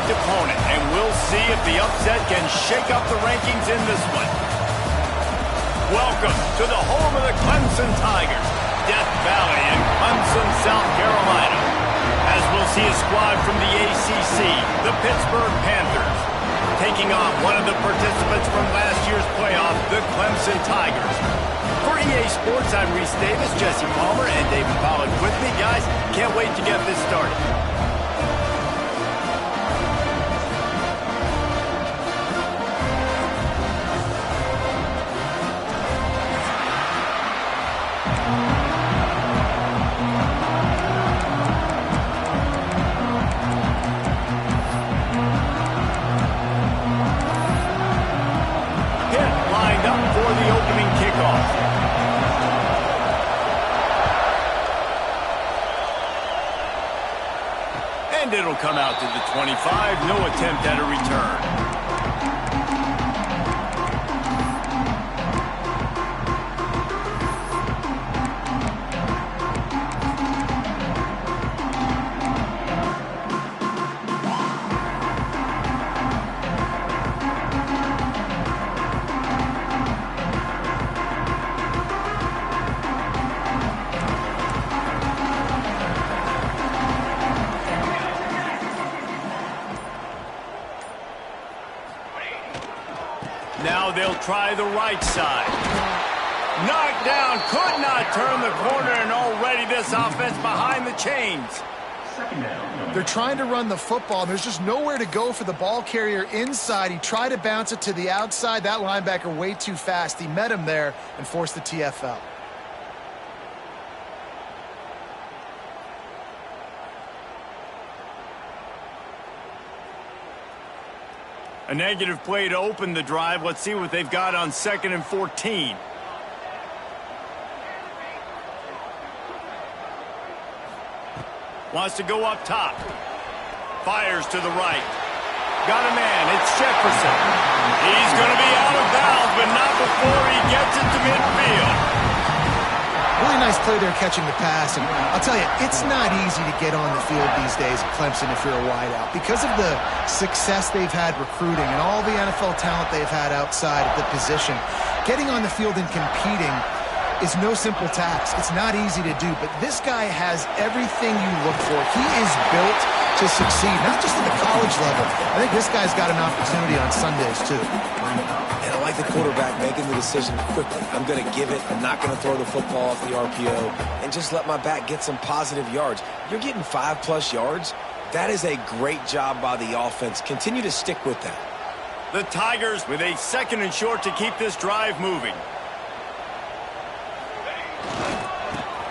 ranked opponent, and we'll see if the upset can shake up the rankings in this one. Welcome to the home of the Clemson Tigers, Death Valley in Clemson, South Carolina. As we'll see a squad from the ACC, the Pittsburgh Panthers, taking on one of the participants from last year's playoff, the Clemson Tigers. For EA Sports, I'm Reese Davis, Jesse Palmer, and David Pollack with me. Guys, can't wait to get this started. And it'll come out to the 25. No attempt at a return. Now they'll try the right side. Knocked down, could not turn the corner, and already this offense behind the chains. They're trying to run the football. There's just nowhere to go for the ball carrier inside. He tried to bounce it to the outside. That linebacker way too fast. He met him there and forced the TFL. A negative play to open the drive. Let's see what they've got on 2nd and 14. Wants to go up top. Fires to the right. Got a man. It's Jefferson. He's going to be out of bounds, but not before he gets it to midfield. Really nice play there catching the pass, and I'll tell you, it's not easy to get on the field these days at Clemson if you're a wideout. Because of the success they've had recruiting and all the NFL talent they've had outside of the position, getting on the field and competing is no simple task. It's not easy to do, but this guy has everything you look for. He is built to succeed, not just at the college level. I think this guy's got an opportunity on Sundays, too. And I like the quarterback making the decision quickly. I'm going to give it. I'm not going to throw the football off the RPO and just let my back get some positive yards. You're getting 5+ yards. That is a great job by the offense. Continue to stick with that. The Tigers with a 2nd and short to keep this drive moving.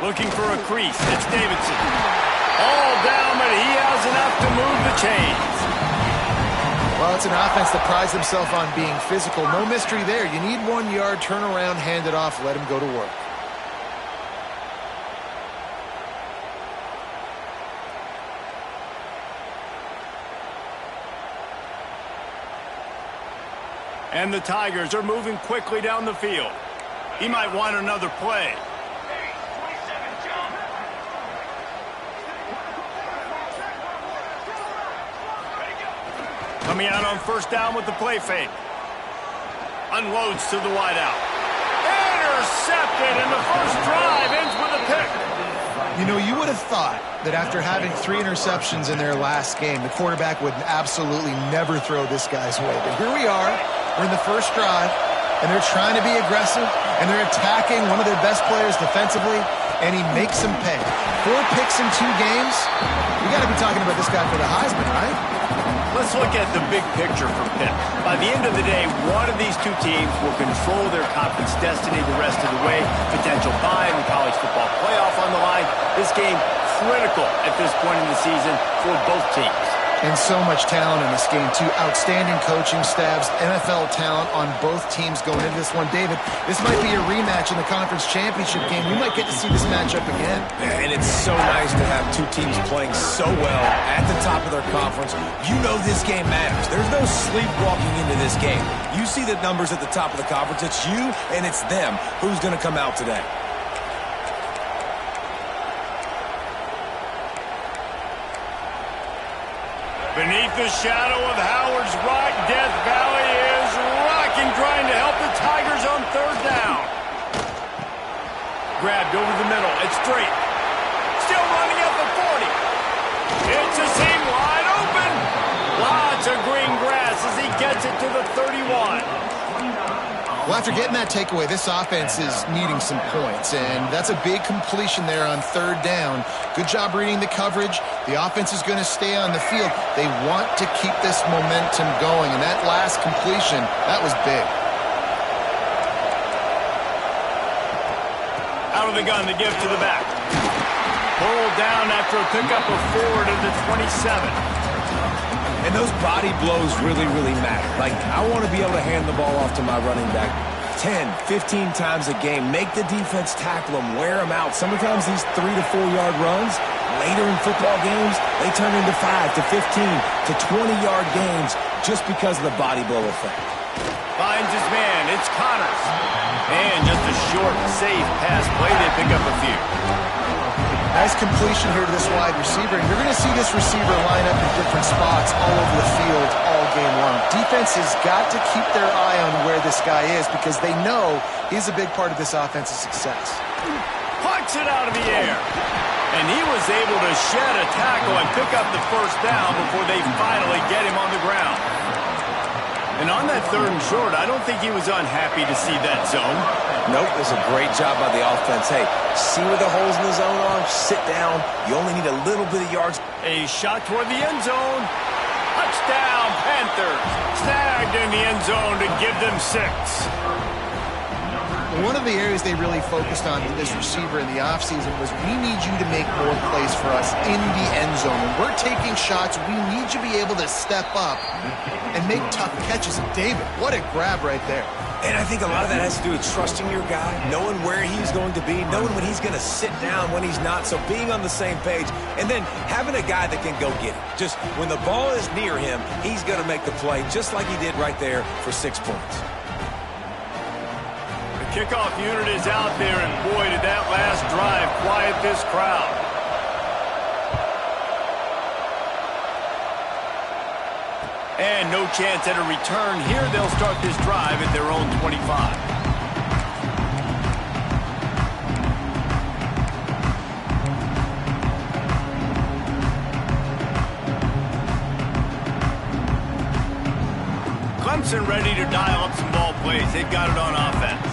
Looking for a crease. It's Davidson. All down, but he has enough to move the chains. Well, it's an offense that prides themselves on being physical. No mystery there. You need 1 yard, turn around, hand it off, let him go to work. And the Tigers are moving quickly down the field. He might want another play. Coming out on 1st down with the play fake. Unloads to the wideout. Intercepted, and the first drive ends with a pick. You know, you would have thought that after having 3 interceptions in their last game, the quarterback would absolutely never throw this guy's way. But here we are. We're in the first drive, and they're trying to be aggressive, and they're attacking one of their best players defensively, and he makes them pay. 4 picks in 2 games. We got to be talking about this guy for the Heisman, right? Let's look at the big picture for Pitt. By the end of the day, one of these 2 teams will control their conference destiny the rest of the way. Potential bye in the college football playoff on the line. This game critical at this point in the season for both teams. And so much talent in this game, too. Outstanding coaching staffs, NFL talent on both teams going into this one. David, this might be a rematch in the conference championship game. We might get to see this matchup again. And it's so nice to have 2 teams playing so well at the top of their conference. You know this game matters. There's no sleepwalking into this game. You see the numbers at the top of the conference. It's you and it's them. Who's going to come out today? Beneath the shadow of Howard's Rock, Death Valley is rocking, trying to help the Tigers on third down. Grabbed over the middle. It's straight. Still running at the 40. It's a seam wide open. Lots of green grass as he gets it to the 31. Well, after getting that takeaway, this offense is needing some points, and that's a big completion there on third down. Good job reading the coverage. The offense is going to stay on the field. They want to keep this momentum going, and that last completion, that was big. Out of the gun, the give to the back. Pulled down after a pickup of 4 to the 27. And those body blows really, really matter. Like, I want to be able to hand the ball off to my running back 10, 15 times a game. Make the defense tackle them, wear them out. Sometimes these 3 to 4 yard runs, later in football games, they turn into 5 to 15 to 20-yard games just because of the body blow effect. Finds his man. It's Connors. And just a short, safe pass play. They pick up a few. Nice completion here to this wide receiver, and you're going to see this receiver line up in different spots all over the field all game long. Defense has got to keep their eye on where this guy is because they know he's a big part of this offense's success. Pucks it out of the air. And he was able to shed a tackle and pick up the first down before they finally get him on the ground. And on that third and short, I don't think he was unhappy to see that zone. Nope, it was a great job by the offense. Hey, see where the holes in the zone are? Sit down. You only need a little bit of yards. A shot toward the end zone. Touchdown, Panthers. Snagged in the end zone to give them 6. One of the areas they really focused on with this receiver in the offseason was we need you to make more plays for us in the end zone. When we're taking shots, we need you to be able to step up and make tough catches. And David, what a grab right there. And I think a lot of that has to do with trusting your guy, knowing where he's going to be, knowing when he's going to sit down, when he's not. So being on the same page, and then having a guy that can go get it. Just when the ball is near him, he's going to make the play, just like he did right there for 6 points. Kickoff unit is out there, and boy, did that last drive quiet this crowd. And no chance at a return here. They'll start this drive at their own 25. Clemson ready to dial up some ball plays. They've got it on offense.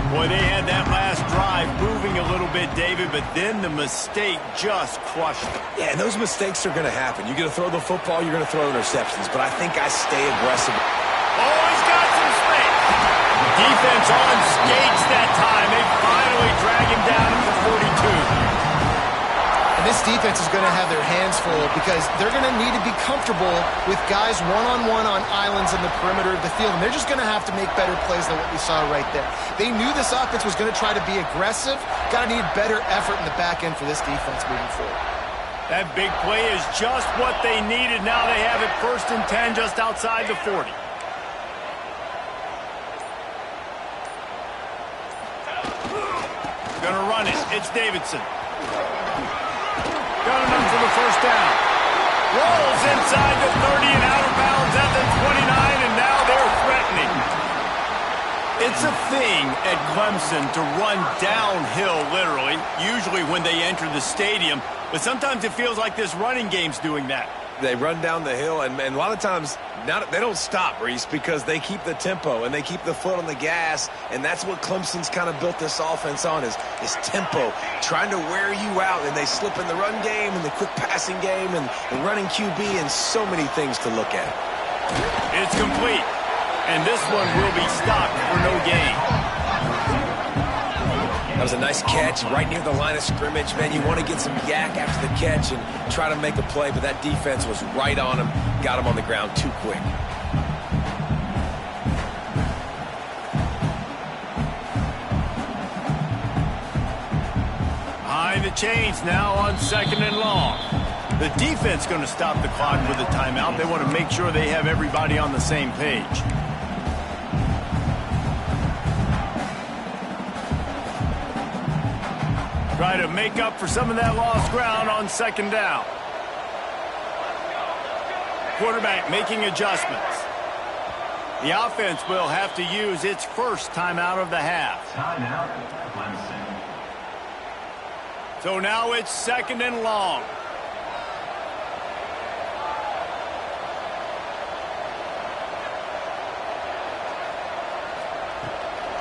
Boy, they had that last drive moving a little bit, David, but then the mistake just crushed them. Yeah, and those mistakes are going to happen. You're going to throw the football, you're going to throw interceptions, but I think I stay aggressive. Oh, he's got some space. Defense on skates that time. They finally drag him down at the 42. And this defense is going to have their hands full because they're going to need to be comfortable with guys one-on-one on islands in the perimeter of the field. And they're just going to have to make better plays than what we saw right there. They knew this offense was going to try to be aggressive. Got to need better effort in the back end for this defense moving forward. That big play is just what they needed. Now they have it 1st and 10 just outside the 40. Gonna run it. It's Davidson. Got enough for the first down. Rolls inside the 30 and out of bounds at the 29, and now they're threatening. It's a thing at Clemson to run downhill, literally, usually when they enter the stadium, but sometimes it feels like this running game's doing that. They run down the hill, and a lot of times they don't stop, Reese, because they keep the tempo and they keep the foot on the gas, and that's what Clemson's kind of built this offense on is tempo, trying to wear you out, and they slip in the run game and the quick passing game and the running QB and so many things to look at. It's complete, and this one will be stopped for no gain. That was a nice catch right near the line of scrimmage. Man, you want to get some yak after the catch and try to make a play, but that defense was right on him, got him on the ground too quick. Behind the chains now on 2nd and long. The defense going to stop the clock with a timeout. They want to make sure they have everybody on the same page. Try to make up for some of that lost ground on 2nd down. Quarterback making adjustments. The offense will have to use its first timeout of the half. Timeout, Clemson. So now it's 2nd and long.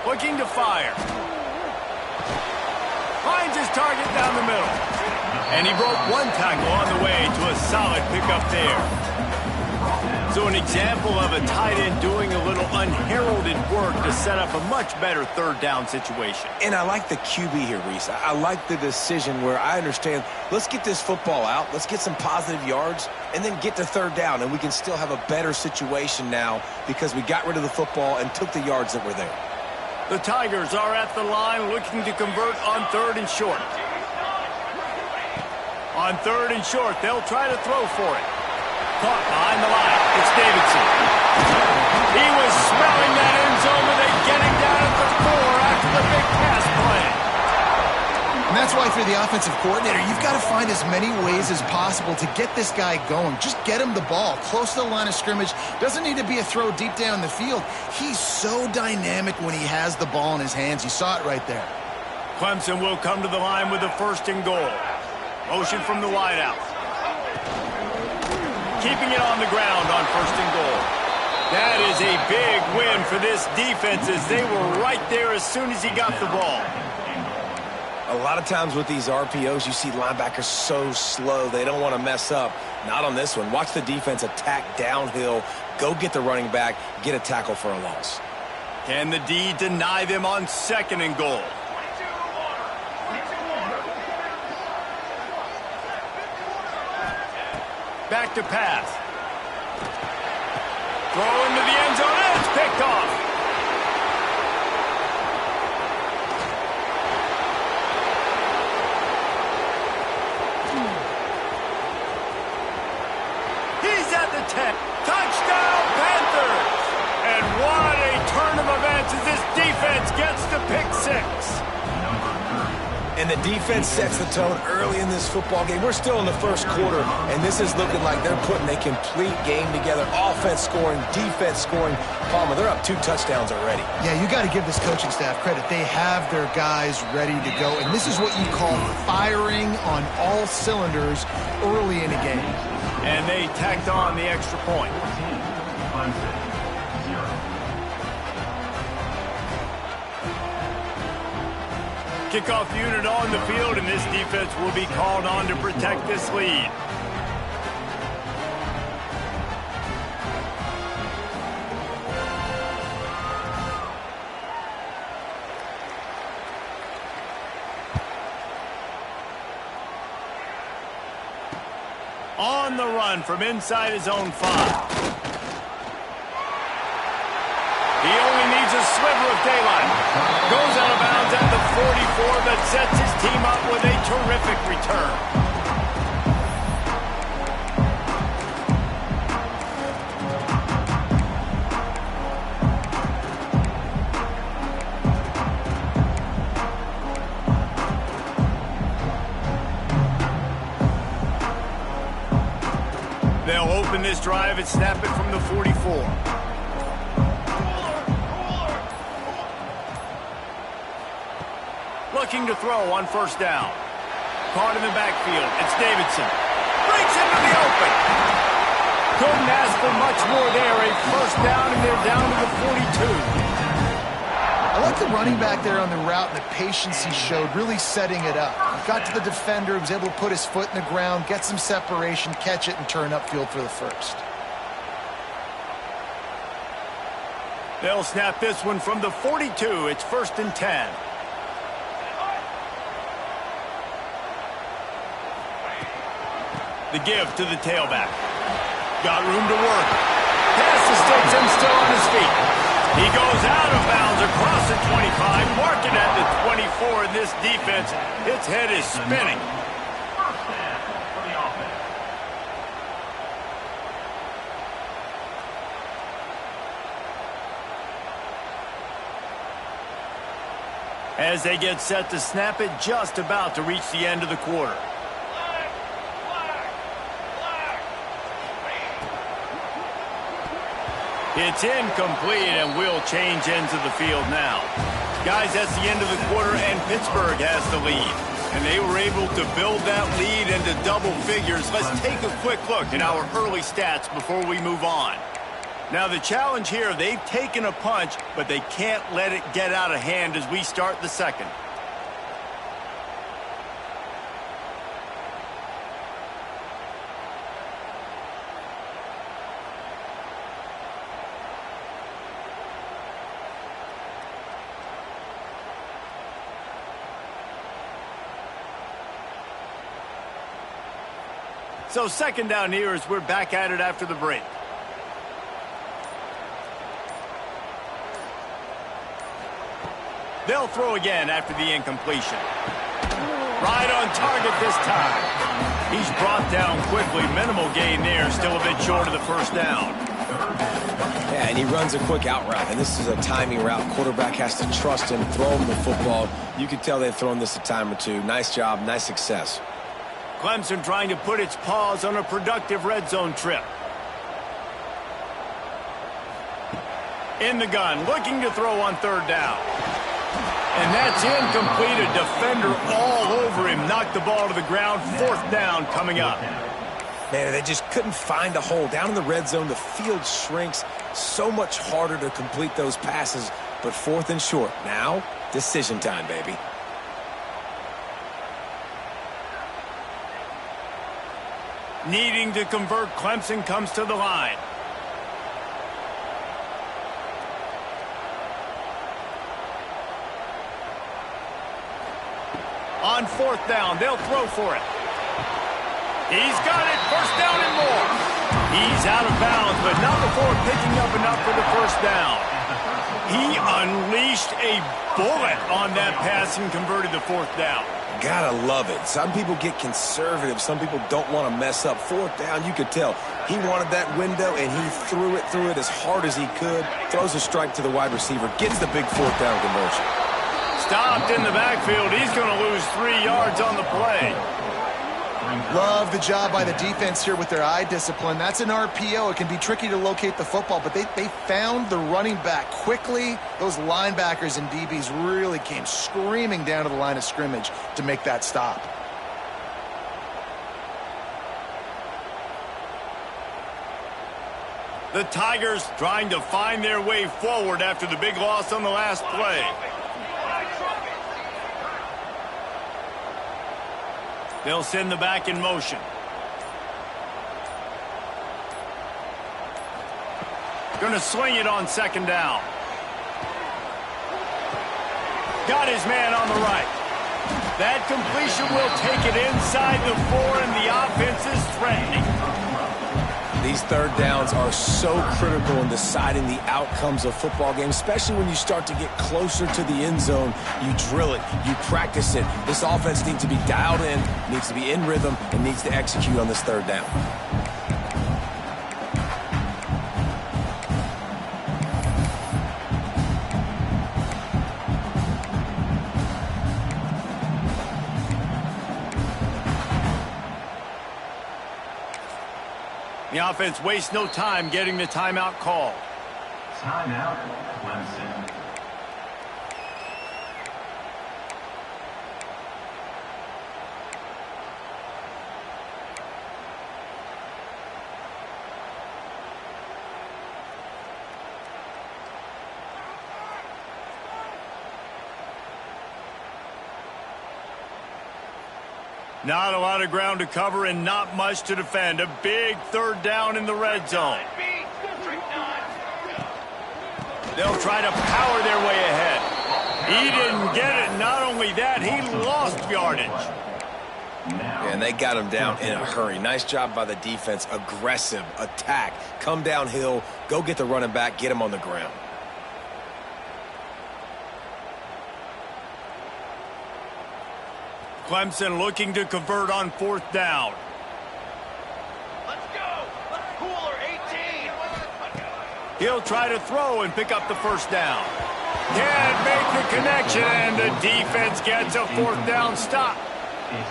Looking to fire. Finds his target down the middle. And he broke one tackle on the way to a solid pickup there. So an example of a tight end doing a little unheralded work to set up a much better 3rd down situation. And I like the QB here, Reese. I like the decision where I understand, let's get this football out, let's get some positive yards, and then get to 3rd down, and we can still have a better situation now because we got rid of the football and took the yards that were there. The Tigers are at the line looking to convert on 3rd and short. On 3rd and short, they'll try to throw for it. Caught behind the line. It's Davidson. He was smelling that end zone with it getting down at the 4 after the big pass play. And that's why if you're the offensive coordinator, you've got to find as many ways as possible to get this guy going. Just get him the ball close to the line of scrimmage. Doesn't need to be a throw deep down the field. He's so dynamic when he has the ball in his hands. You saw it right there. Clemson will come to the line with the 1st and goal. Motion from the wideout. Keeping it on the ground on 1st and goal. That is a big win for this defense as they were right there as soon as he got the ball. A lot of times with these RPOs, you see linebackers so slow, they don't want to mess up. Not on this one. Watch the defense attack downhill, go get the running back, get a tackle for a loss. Can the D deny them on 2nd and goal? Back to pass. Throw into the end zone, and it's picked off. He's at the 10. Touchdown, Panthers! And what a turn of events as this defense gets to pick 6. And the defense sets the tone early in this football game. We're still in the 1st quarter, and this is looking like they're putting a complete game together. Offense scoring, defense scoring. Palmer, they're up 2 touchdowns already. Yeah, you got to give this coaching staff credit. They have their guys ready to go, and this is what you call firing on all cylinders early in a game. And they tacked on the extra point. Kickoff unit on the field, and this defense will be called on to protect this lead. On the run from inside his own 5. He only needs a sliver of daylight. Goes out of bounds at the 44, but sets his team up with a terrific return. They'll open this drive and snap it from the 44. Looking to throw on 1st down. Caught in the backfield. It's Davidson. Breaks into the open. Couldn't ask for much more there. A 1st down, and they're down to the 42. I like the running back there on the route and the patience he showed, really setting it up. Got to the defender, was able to put his foot in the ground, get some separation, catch it, and turn upfield for the 1st. They'll snap this one from the 42. It's 1st and 10. The give to the tailback. Got room to work. Pass to Stetson, still on his feet. He goes out of bounds across the 25, marking at the 24. In this defense, its head is spinning. As they get set to snap it, just about to reach the end of the quarter. It's incomplete, and we'll change ends of the field now. Guys, that's the end of the quarter, and Pittsburgh has the lead. And they were able to build that lead into double figures. Let's take a quick look at our early stats before we move on. Now, the challenge here, they've taken a punch, but they can't let it get out of hand as we start the second. So second down here as we're back at it after the break. They'll throw again after the incompletion. Right on target this time. He's brought down quickly. Minimal gain there. Still a bit short of the first down. Yeah, and he runs a quick out route, and this is a timing route. Quarterback has to trust him, throw him the football. You can tell they've thrown this a time or two. Nice job, nice success. Clemson trying to put its paws on a productive red zone trip. In the gun, looking to throw on third down. And that's incomplete. A defender all over him. Knocked the ball to the ground. Fourth down coming up. Man, they just couldn't find a hole. Down in the red zone, the field shrinks. So much harder to complete those passes. But fourth and short. Now, decision time, baby. Needing to convert, Clemson comes to the line. On fourth down, they'll throw for it. He's got it, first down and more. He's out of bounds, but not before picking up enough for the first down. He unleashed a bullet on that pass and converted the fourth down. Gotta love it. Some people get conservative. Some people don't want to mess up. Fourth down, you could tell. He wanted that window, and he threw it as hard as he could. Throws a strike to the wide receiver. Gets the big fourth down conversion. Stopped in the backfield. He's going to lose 3 yards on the play. Love the job by the defense here with their eye discipline. That's an RPO. It can be tricky to locate the football, but they found the running back quickly. Those linebackers and DBs really came screaming down to the line of scrimmage to make that stop. The Tigers trying to find their way forward after the big loss on the last play. They'll send the back in motion. Going to sling it on second down. Got his man on the right. That completion will take it inside the 4, and the offense is threatening. These third downs are so critical in deciding the outcomes of football games, especially when you start to get closer to the end zone. You drill it, you practice it. This offense needs to be dialed in, needs to be in rhythm, and needs to execute on this third down. The offense wastes no time getting the timeout call. Timeout, Clemson. Not a lot of ground to cover and not much to defend. A big third down in the red zone. They'll try to power their way ahead. He didn't get it. Not only that, he lost yardage. And they got him down in a hurry. Nice job by the defense. Aggressive attack. Come downhill. Go get the running back. Get him on the ground. Clemson looking to convert on fourth down. Let's go. Cooler 18. He'll try to throw and pick up the first down. Can't make the connection, and the defense gets a fourth down stop.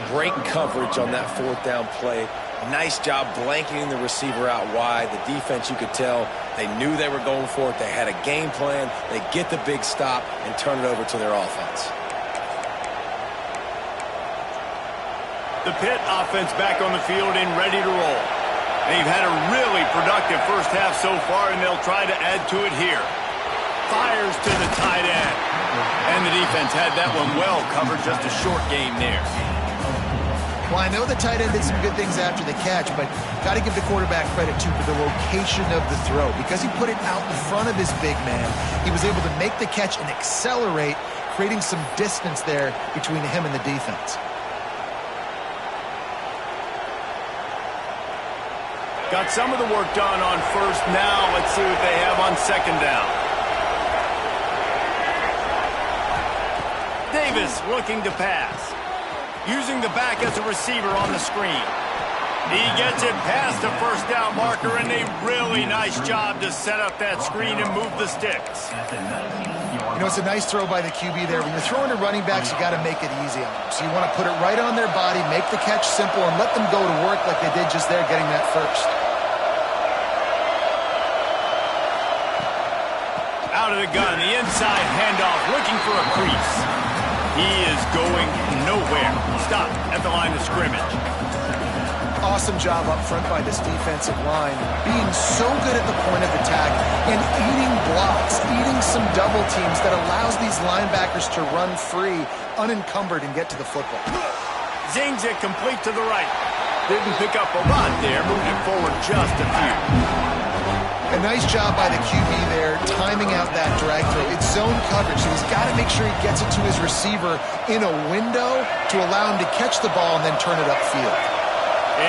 Great coverage on that fourth down play. Nice job blanketing the receiver out wide. The defense, you could tell, they knew they were going for it. They had a game plan. They get the big stop and turn it over to their offense. The Pitt offense back on the field and ready to roll. They've had a really productive first half so far, and they'll try to add to it here. Fires to the tight end. And the defense had that one well covered, just a short game there. Well, I know the tight end did some good things after the catch, but got to give the quarterback credit, too, for the location of the throw. Because he put it out in front of his big man, he was able to make the catch and accelerate, creating some distance there between him and the defense. Got some of the work done on first. Now let's see what they have on second down. Davis looking to pass. Using the back as a receiver on the screen. He gets it past the first down marker, and a really nice job to set up that screen and move the sticks. You know, it's a nice throw by the QB there. When you're throwing to running backs, you got to make it easy on them. So you want to put it right on their body, make the catch simple, and let them go to work like they did just there, getting that first. Out of the gun, the inside handoff, looking for a crease. He is going nowhere. Stop at the line of scrimmage. Awesome job up front by this defensive line, being so good at the point of attack and eating blocks, eating some double teams that allows these linebackers to run free, unencumbered, and get to the football. Zings it complete to the right. Didn't pick up a lot there, moving it forward just a few. A nice job by the QB there, timing out that drag throw. It's zone coverage, so he's got to make sure he gets it to his receiver in a window to allow him to catch the ball and then turn it upfield.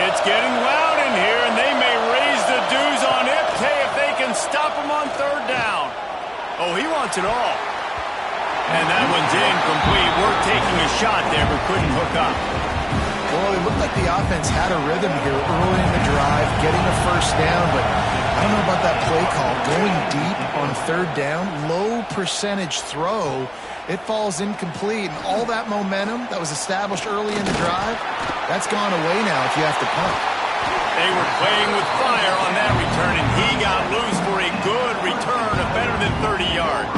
It's getting loud in here, and they may raise the dues on Ipte if they can stop him on third down. Oh, he wants it all. And that one's incomplete. We're taking a shot there, but couldn't hook up. Well, it looked like the offense had a rhythm here early in the drive, getting a first down, but I don't know about that play call. Going deep on third down, low percentage throw, it falls incomplete. And all that momentum that was established early in the drive, that's gone away now if you have to punt. They were playing with fire on that return, and he got loose for a good return of better than 30 yards.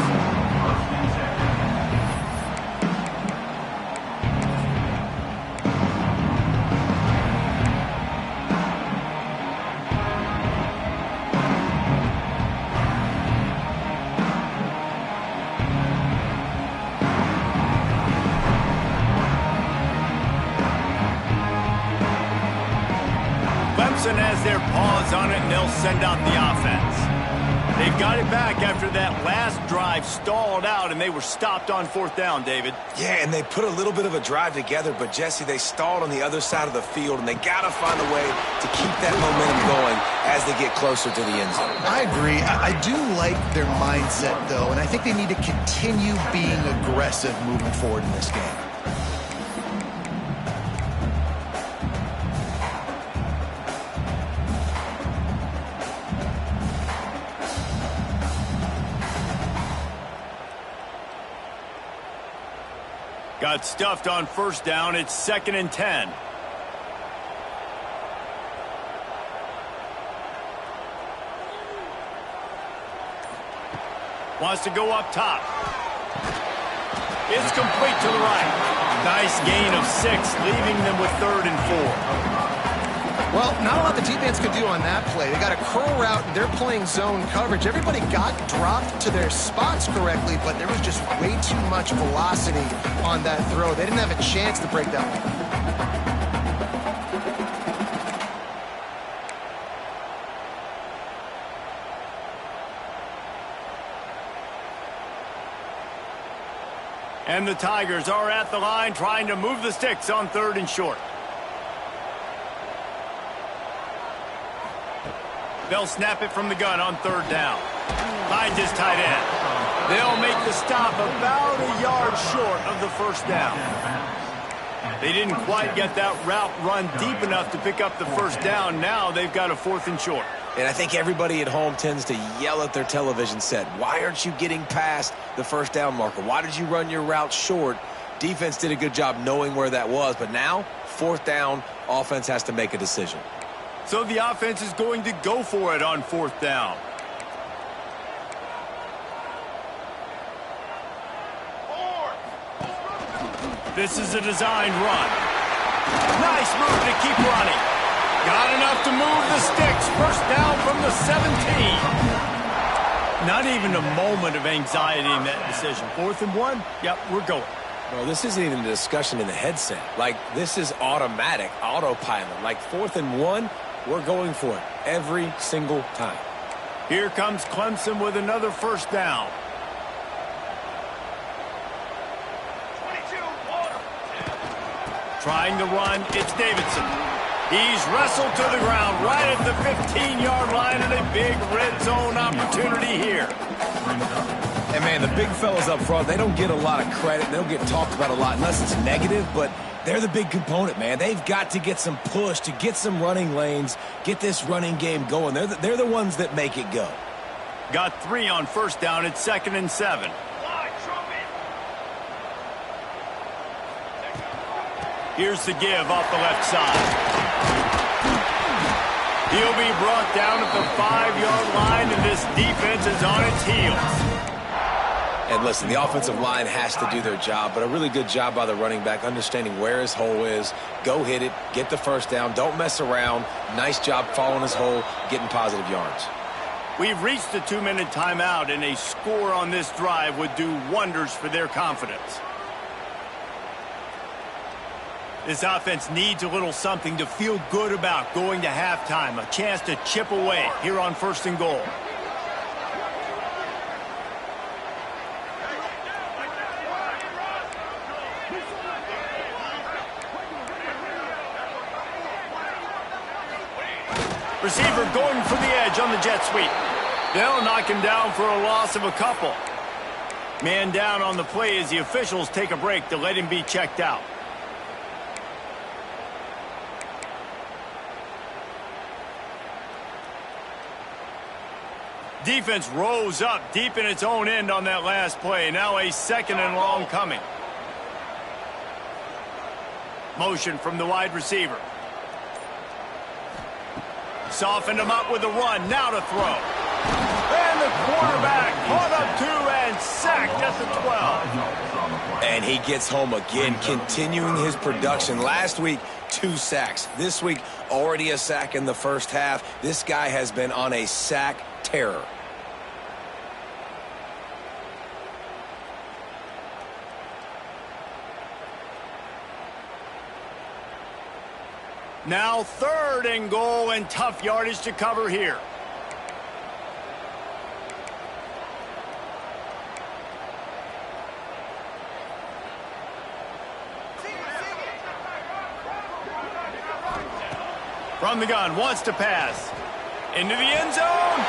Clemson has their paws on it, and they'll send out the offense. They've got it back after that last drive stalled out, and they were stopped on fourth down, David. Yeah, and they put a little bit of a drive together, but, Jesse, they stalled on the other side of the field, and they got to find a way to keep that momentum going as they get closer to the end zone. I agree. I do like their mindset, though, and I think they need to continue being aggressive moving forward in this game. Got stuffed on first down. It's 2nd and 10. Wants to go up top. It's complete to the right. Nice gain of 6, leaving them with 3rd and 4. Well, not a lot the defense could do on that play. They got a curl route, and they're playing zone coverage. Everybody got dropped to their spots correctly, but there was just way too much velocity on that throw. They didn't have a chance to break that one. And the Tigers are at the line trying to move the sticks on 3rd and short. They'll snap it from the gun on 3rd down. Finds his tight end. They'll make the stop about a yard short of the first down. They didn't quite get that route run deep enough to pick up the first down. Now they've got a 4th and short. And I think everybody at home tends to yell at their television set, why aren't you getting past the first down marker? Why did you run your route short? Defense did a good job knowing where that was, but now, 4th down, offense has to make a decision. So the offense is going to go for it on 4th down. This is a designed run. Nice move to keep running. Got enough to move the sticks. First down from the 17. Not even a moment of anxiety in that decision. 4th and 1, yep, we're going. Bro, this isn't even a discussion in the headset. Like, this is automatic, autopilot. Like, 4th and 1, we're going for it every single time. Here comes Clemson with another first down. Trying to run, it's Davidson. He's wrestled to the ground right at the 15-yard line, and a big red zone opportunity here. And, man, the big fellas up front, they don't get a lot of credit. They don't get talked about a lot unless it's negative, but they're the big component, man. They've got to get some push, to get some running lanes, get this running game going. They're the ones that make it go. Got 3 on first down. It's 2nd and 7. Here's the give off the left side. He'll be brought down at the 5-yard line, and this defense is on its heels. And listen, the offensive line has to do their job, but a really good job by the running back understanding where his hole is. Go hit it, get the first down, don't mess around. Nice job following his hole, getting positive yards. We've reached the 2-minute timeout, and a score on this drive would do wonders for their confidence. This offense needs a little something to feel good about going to halftime. A chance to chip away here on 1st and goal. Receiver going for the edge on the jet sweep. They'll knock him down for a loss of a couple. Man down on the play as the officials take a break to let him be checked out. Defense rose up deep in its own end on that last play. Now a 2nd and long coming. Motion from the wide receiver. Softened him up with a run. Now to throw. And the quarterback caught up 2 and sacked at the 12. And he gets home again, continuing his production. Last week, 2 sacks. This week, already a sack in the first half. This guy has been on a sack terror. Now 3rd and goal, and tough yardage to cover here. From the gun, wants to pass. Into the end zone.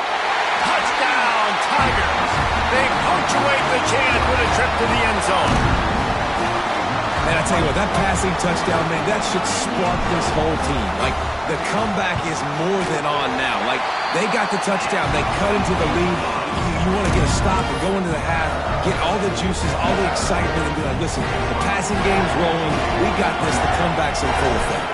Touchdown, Tigers. They punctuate the chance with a trip to the end zone. And I tell you what, that passing touchdown, man, that should spark this whole team. Like, the comeback is more than on now. Like, they got the touchdown. They cut into the lead. You want to get a stop and go into the half, get all the juices, all the excitement, and be like, listen, the passing game's rolling. We got this. The comeback's in full effect.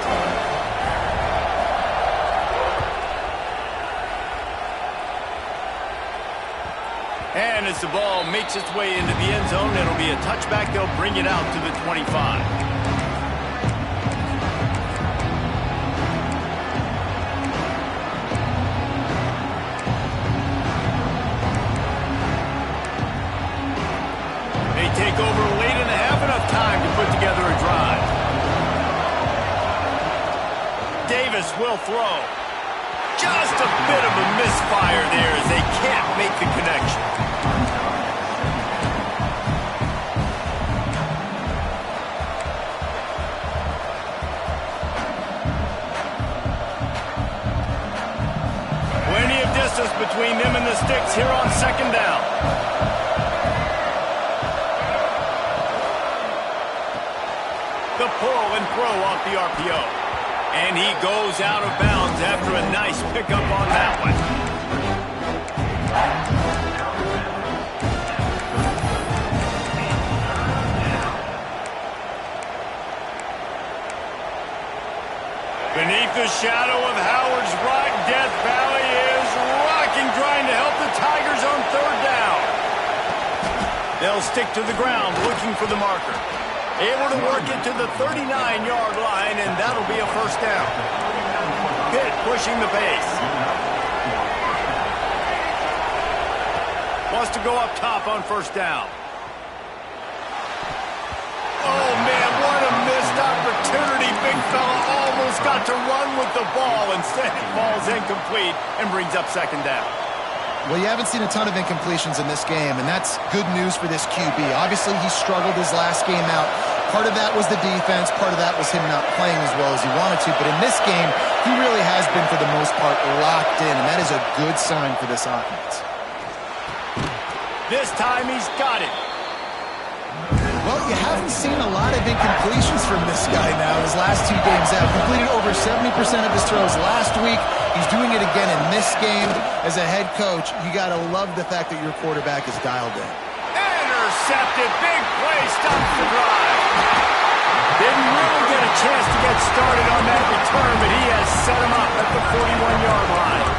And as the ball makes its way into the end zone, it'll be a touchback. They'll bring it out to the 25. They take over late in the half, enough time to put together a drive. Davis will throw. Just a bit of a misfire there as they can't make the connection. Plenty of distance between them and the sticks here on 2nd down. The pull and throw off the RPO. And he goes out of bounds after a nice pickup on that one. Beneath the shadow of Howard's They'll stick to the ground looking for the marker. Able to work it to the 39-yard line, and that'll be a first down. Pitt pushing the pace. Wants to go up top on first down. Oh, man, what a missed opportunity. Big fella almost got to run with the ball. Instead, it falls incomplete and brings up second down. Well, you haven't seen a ton of incompletions in this game, and that's good news for this QB. Obviously, he struggled his last game out. Part of that was the defense. Part of that was him not playing as well as he wanted to. But in this game, he really has been, for the most part, locked in, and that is a good sign for this offense. This time, he's got it. Well, you haven't seen a lot of incompletions from this guy now. His last 2 games out, completed over 70% of his throws last week. He's doing it again in this game. As a head coach, you got to love the fact that your quarterback is dialed in. Intercepted. Big play. Stops the drive. Didn't really get a chance to get started on that return, but he has set him up at the 41-yard line.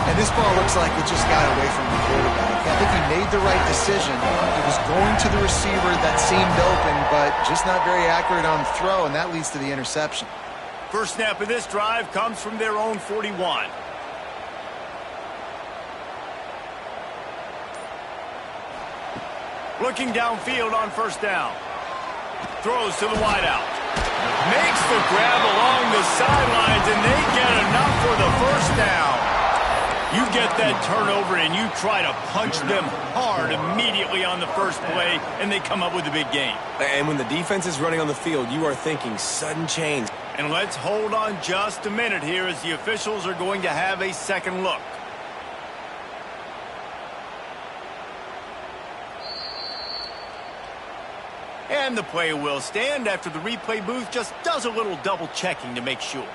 And this ball looks like it just got away from the quarterback. I think he made the right decision. He was going to the receiver that seemed open, but just not very accurate on the throw, and that leads to the interception. First snap of this drive comes from their own 41. Looking downfield on first down. Throws to the wideout. Makes the grab along the sidelines, and they get enough for the first down. You get that turnover, and you try to punch them hard immediately on the first play, and they come up with a big gain. And when the defense is running on the field, you are thinking sudden change. And let's hold on just a minute here as the officials are going to have a second look. And the play will stand after the replay booth just does a little double checking to make sure.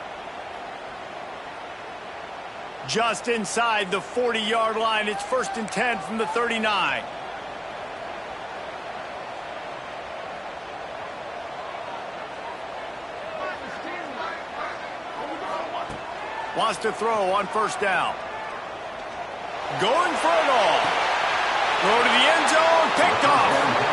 Just inside the 40-yard line, it's 1st and 10 from the 39. Wants to throw on first down. Going for it all. Throw to the end zone, picked off.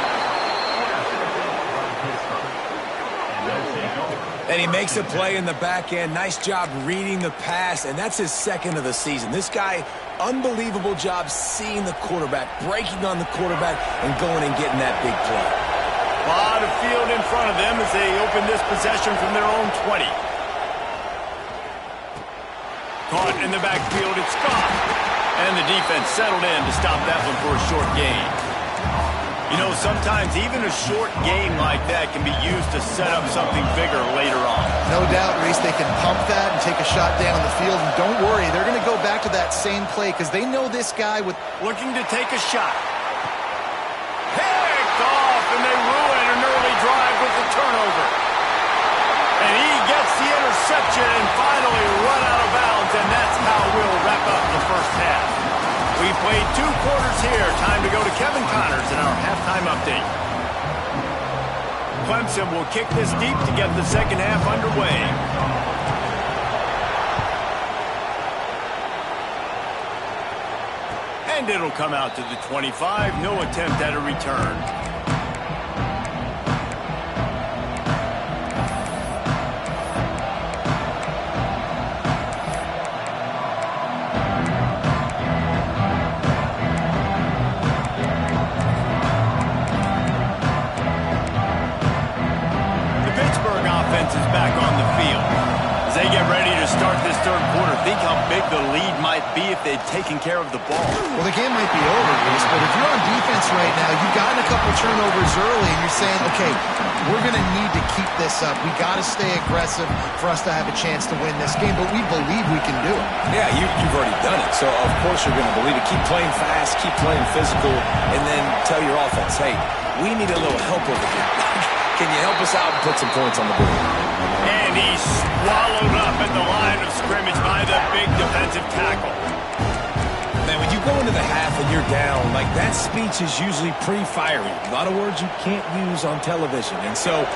And he makes a play in the back end. Nice job reading the pass, and that's his second of the season. This guy, unbelievable job seeing the quarterback, breaking on the quarterback, and going and getting that big play. A lot of field in front of them as they open this possession from their own 20. Caught in the backfield, it's Scott. And the defense settled in to stop that one for a short gain. You know, sometimes even a short game like that can be used to set up something bigger later on. No doubt, Reese, they can pump that and take a shot down the field. And don't worry, they're going to go back to that same play because they know this guy with... Looking to take a shot. Picked off, and they ruin an early drive with the turnover. And he gets the interception and finally run out of bounds, and that's how we'll wrap up the first half. We played 2 quarters here. Time to go to Kevin Connors in our halftime update. Clemson will kick this deep to get the second half underway. And it'll come out to the 25. No attempt at a return. Is back on the field. As they get ready to start this third quarter, think how big the lead might be if they'd taken care of the ball. Well, the game might be over, Reese, but if you're on defense right now, you've gotten a couple turnovers early, and you're saying, okay, we're going to need to keep this up. We got to stay aggressive for us to have a chance to win this game, but we believe we can do it. Yeah, you've already done it, so of course you're going to believe it. Keep playing fast, keep playing physical, and then tell your offense, hey, we need a little help over here. Can you help us out and put some points on the board? And he's swallowed up at the line of scrimmage by the big defensive tackle. Man, when you go into the half and you're down, like that speech is usually pre-fiery. A lot of words you can't use on television. And so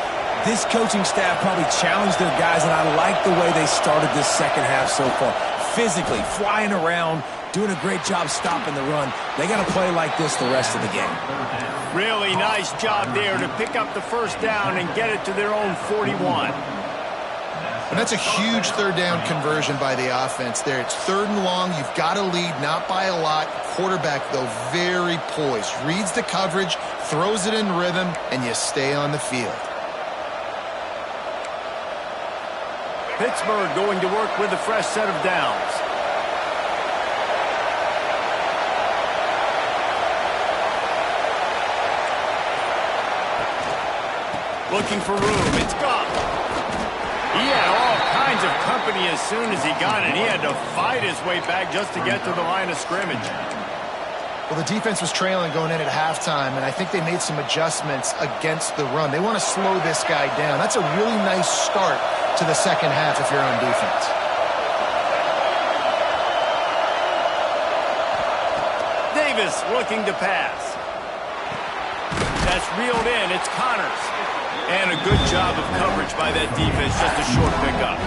this coaching staff probably challenged their guys, and I like the way they started this second half so far. Physically, flying around, doing a great job stopping the run. They got to play like this the rest of the game. Really nice job there to pick up the first down and get it to their own 41. And that's a huge third down conversion by the offense there. It's 3rd and long. You've got to lead, not by a lot. Quarterback, though, very poised. Reads the coverage, throws it in rhythm, and you stay on the field. Pittsburgh going to work with a fresh set of downs. Looking for room. It's gone. He had all kinds of company as soon as he got it. He had to fight his way back just to get to the line of scrimmage. Well, the defense was trailing going in at halftime, and I think they made some adjustments against the run. They want to slow this guy down. That's a really nice start to the second half if you're on defense. Davis looking to pass. That's reeled in. It's Connors. And a good job of coverage by that defense. Just a short pickup.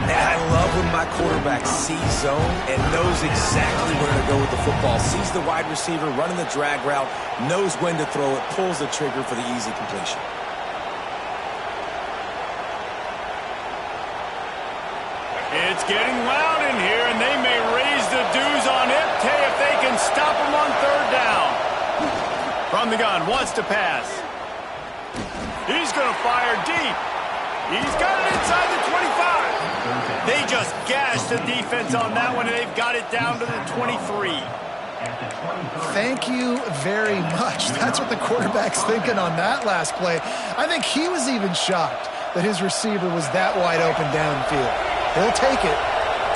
And I love when my quarterback sees zone and knows exactly where to go with the football. Sees the wide receiver running the drag route, knows when to throw it, pulls the trigger for the easy completion. It's getting loud in here, and they may raise the dues on Ipte if they can stop him on 3rd down. From the gun, wants to pass. He's going to fire deep. He's got it inside the 25. They just gashed the defense on that one, and they've got it down to the 23. Thank you very much. That's what the quarterback's thinking on that last play. I think he was even shocked that his receiver was that wide open downfield. He'll take it.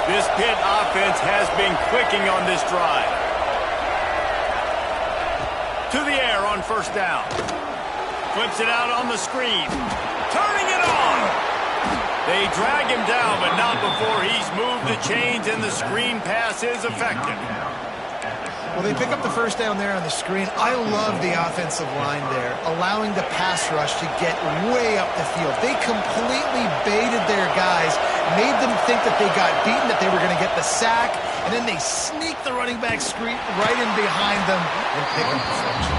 This Pitt offense has been clicking on this drive. To the air on 1st down. Flips it out on the screen. Turning it on. They drag him down, but not before he's moved the chains, and the screen pass is effective. Well, they pick up the 1st down there on the screen. I love the offensive line there, allowing the pass rush to get way up the field. They completely baited their guys, made them think that they got beaten, that they were going to get the sack, and then they sneak the running back screen right in behind them and pick up the first.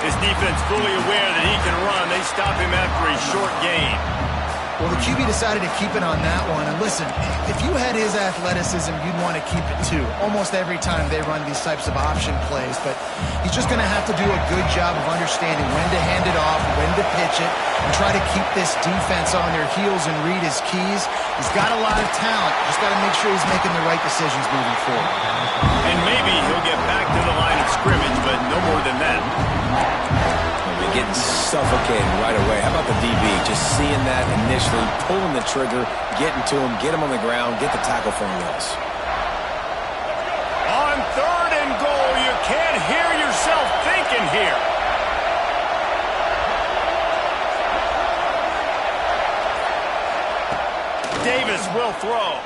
His defense fully aware that he can run. They stop him after a short gain. Well, the QB decided to keep it on that one. And listen, if you had his athleticism, you'd want to keep it too. Almost every time they run these types of option plays. But he's just going to have to do a good job of understanding when to hand it off, when to pitch it, and try to keep this defense on their heels and read his keys. He's got a lot of talent. Just got to make sure he's making the right decisions moving forward. And maybe he'll get back to the line of scrimmage, but no more than that. Getting suffocated right away. How about the DB? Just seeing that initially, pulling the trigger, getting to him, get him on the ground, get the tackle for anyone else. On 3rd and goal, you can't hear yourself thinking here. Davis will throw.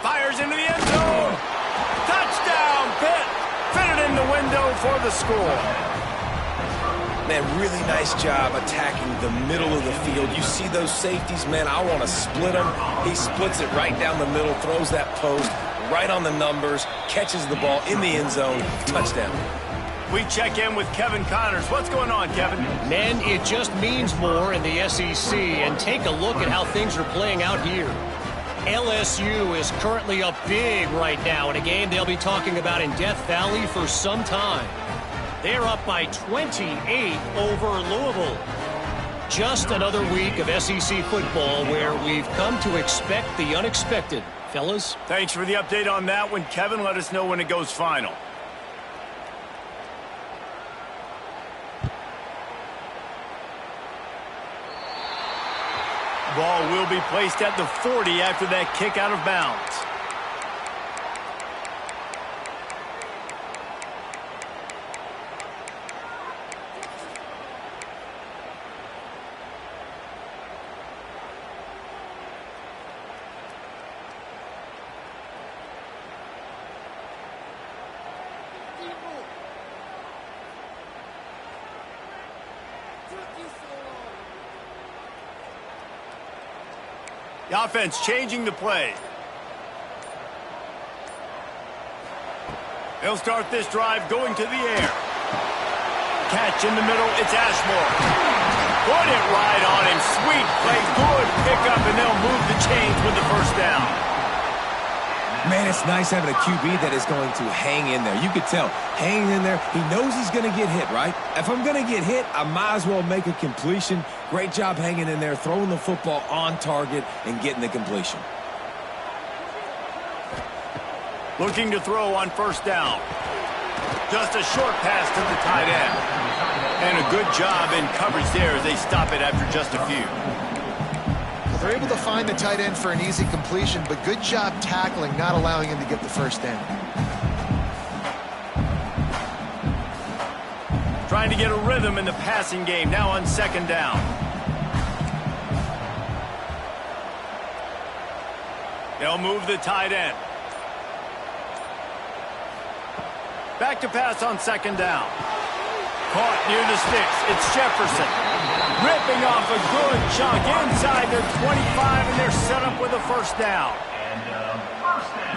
Fires into the end zone. Touchdown, Pitt. Fitted in the window for the score. Man, really nice job attacking the middle of the field. You see those safeties, man, I want to split them. He splits it right down the middle, throws that post, right on the numbers, catches the ball in the end zone, touchdown. We check in with Kevin Connors. What's going on, Kevin? Man, it just means more in the SEC, and take a look at how things are playing out here. LSU is currently up big right now in a game they'll be talking about in Death Valley for some time. They're up by 28 over Louisville. Just another week of SEC football where we've come to expect the unexpected. Fellas? Thanks for the update on that one, Kevin. Let us know when it goes final. Ball will be placed at the 40 after that kick out of bounds. The offense changing the play. They'll start this drive going to the air. Catch in the middle, it's Ashmore. Put it right on him. Sweet play, good pickup, and they'll move the chains with the first down. Man, it's nice having a QB that is going to hang in there. You could tell, hanging in there, he knows he's going to get hit, right? If I'm going to get hit, I might as well make a completion. Great job hanging in there, throwing the football on target, and getting the completion. Looking to throw on first down. Just a short pass to the tight end. And a good job in coverage there as they stop it after just a few. They're able to find the tight end for an easy completion, but good job tackling, not allowing him to get the first down. Trying to get a rhythm in the passing game, now on second down. They'll move the tight end. Back to pass on second down. Caught near the sticks. It's Jefferson. Ripping off a good chunk inside their 25, and they're set up with a first down.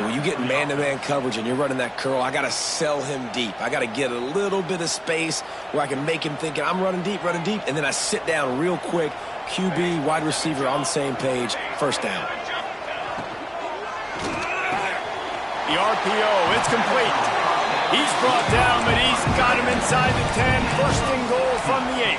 When you get man-to-man coverage and you're running that curl, I got to sell him deep. I got to get a little bit of space where I can make him think I'm running deep, and then I sit down real quick. QB, wide receiver on the same page. First down. The RPO, it's complete. He's brought down, but he's got him inside the 10. First and goal from the 8.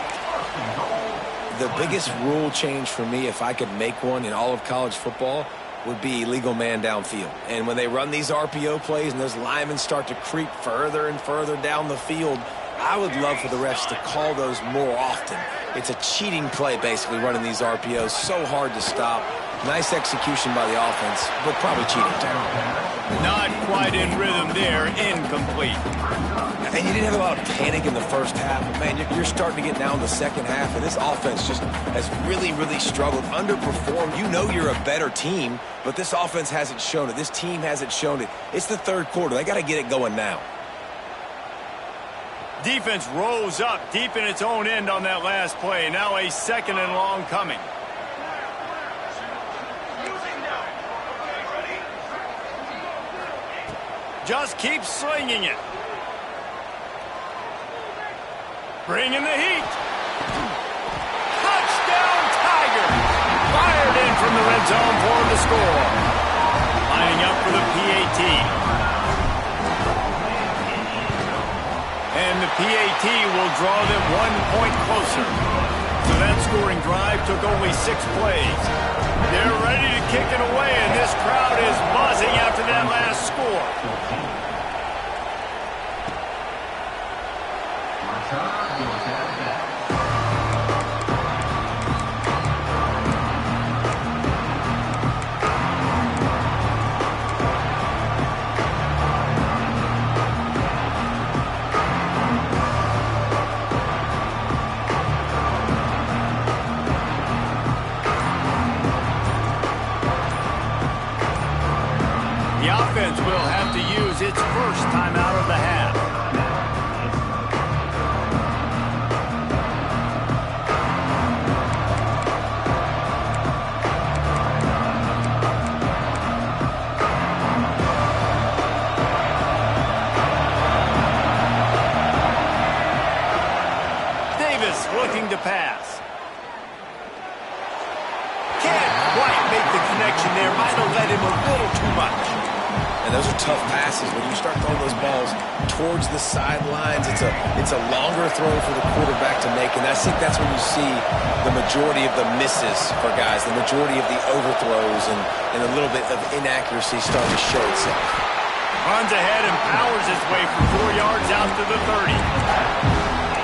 The biggest rule change for me, if I could make one in all of college football, would be illegal man downfield. And when they run these RPO plays and those linemen start to creep further and further down the field, I would love for the refs to call those more often. It's a cheating play, basically, running these RPOs. So hard to stop. Nice execution by the offense, but probably cheating too. Not quite in rhythm there. Incomplete. And you didn't have a lot of panic in the first half. But man, you're starting to get down the second half, and this offense just has really, really struggled, underperformed. You know you're a better team, but this offense hasn't shown it. This team hasn't shown it. It's the third quarter. They got to get it going now. Defense rose up deep in its own end on that last play. Now a second and long coming. Just keep slinging it. Bringing the heat. Touchdown, Tiger. Fired in from the red zone for the score. Lining up for the PAT. And the PAT will draw them 1 point closer. So that scoring drive took only 6 plays. They're ready to kick it away, and this crowd is buzzing after that last score. The offense will have to use its first timeout of the half. Davis looking to pass. Can't quite make the connection there. Might have led him a little too much. And those are tough passes. When you start throwing those balls towards the sidelines, it's a longer throw for the quarterback to make. And I think that's when you see the majority of the misses for guys, the majority of the overthrows and a little bit of inaccuracy start to show itself. Runs ahead and powers his way for 4 yards out to the 30.